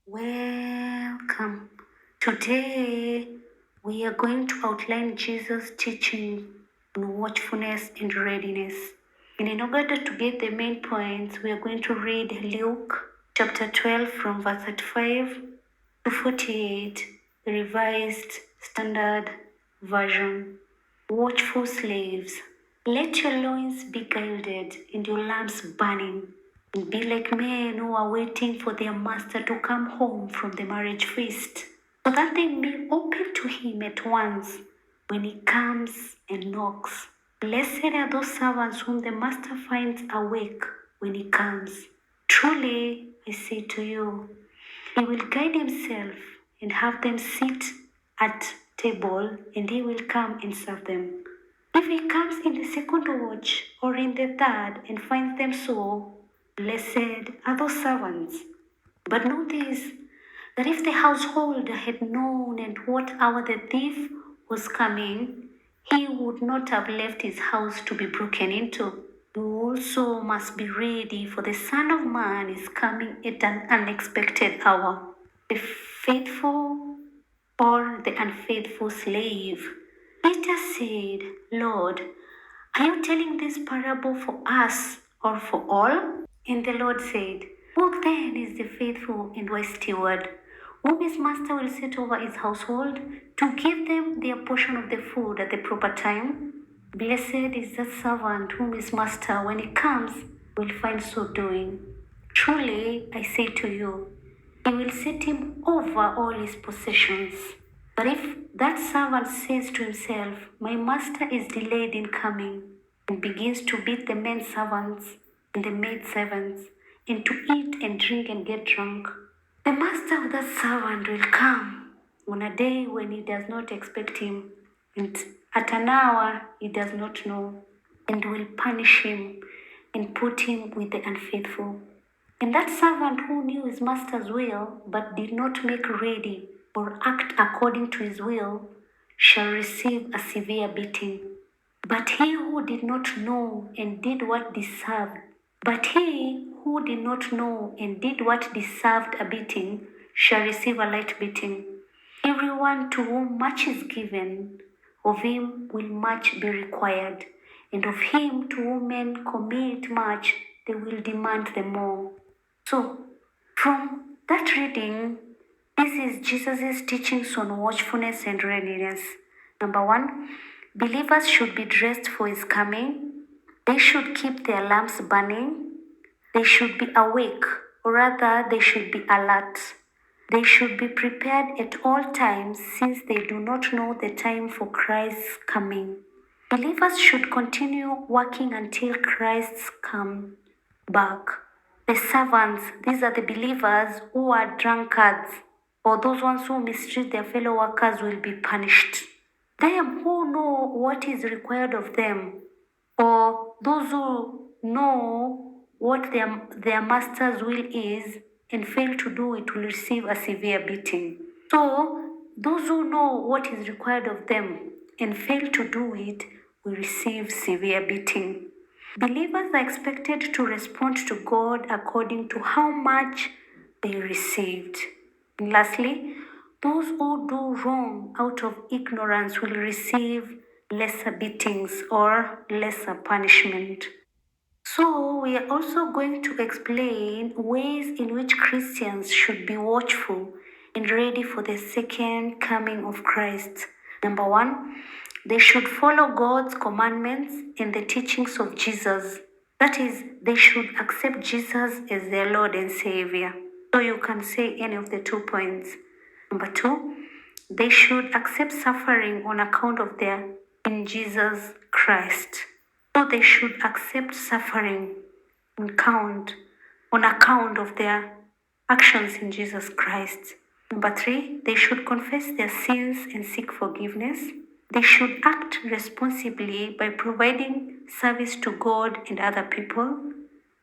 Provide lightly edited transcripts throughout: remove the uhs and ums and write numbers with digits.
Welcome. Today we are going to outline Jesus' teaching on watchfulness and readiness. And in order to get the main points, we are going to read Luke chapter 12 from verse 35 to 48, the Revised Standard Version. Watchful slaves, let your loins be girded and your lamps burning, and be like men who are waiting for their master to come home from the marriage feast, so that they may open to him at once when he comes and knocks. Blessed are those servants whom the master finds awake when he comes. Truly, I say to you, he will guide himself and have them sit at table, and he will come and serve them. If he comes in the second watch or in the third and finds them so, blessed are those servants. But know this, that if the householder had known at what hour the thief was coming, he would not have left his house to be broken into. You also must be ready, for the Son of Man is coming at an unexpected hour. The faithful or the unfaithful slave. Peter said, Lord, are you telling this parable for us or for all? And the Lord said, Who then is the faithful and wise steward, whom his master will set over his household to give them their portion of the food at the proper time? Blessed is that servant whom his master, when he comes, will find so doing. Truly, I say to you, he will set him over all his possessions. But if that servant says to himself, My master is delayed in coming, and begins to beat the men servants and the maid servants, and to eat and drink and get drunk, the master of that servant will come on a day when he does not expect him, and at an hour he does not know, and will punish him and put him with the unfaithful. And that servant who knew his master's will, but did not make ready or act according to his will, shall receive a severe beating. But he who did not know and did what deserved, but he who did not know and did what deserved a beating, shall receive a light beating. Everyone to whom much is given, of him will much be required, and of him to whom men commit much, they will demand the more. So, from that reading, this is Jesus' teachings on watchfulness and readiness. Number one, believers should be dressed for his coming. They should keep their lamps burning. They should be awake, or rather, they should be alert. They should be prepared at all times, since they do not know the time for Christ's coming. Believers should continue working until Christ's come back. The servants, these are the believers who are drunkards, or those ones who mistreat their fellow workers, will be punished. Them who know what is required of them, or those who know what their master's will is and fail to do it, will receive a severe beating. So, those who know what is required of them and fail to do it will receive severe beating. Believers are expected to respond to God according to how much they received. And lastly, those who do wrong out of ignorance will receive lesser beatings or lesser punishment. So, we are also going to explain ways in which Christians should be watchful and ready for the second coming of Christ. Number one, they should follow God's commandments and the teachings of Jesus. That is, they should accept Jesus as their Lord and Savior. So you can say any of the 2 points. Number two, they should accept suffering on account of their in Jesus Christ. So they should accept suffering on account of their actions in Jesus Christ. Number three, they should confess their sins and seek forgiveness. They should act responsibly by providing service to God and other people.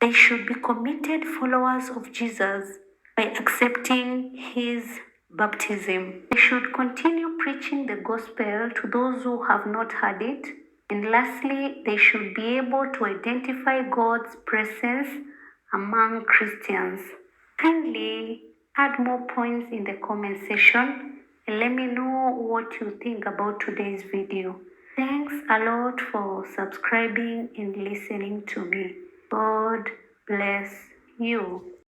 They should be committed followers of Jesus by accepting his baptism. They should continue preaching the gospel to those who have not heard it. And lastly, they should be able to identify God's presence among Christians. Kindly Add more points in the comment section and let me know what you think about today's video. Thanks a lot for subscribing and listening to me. God bless you.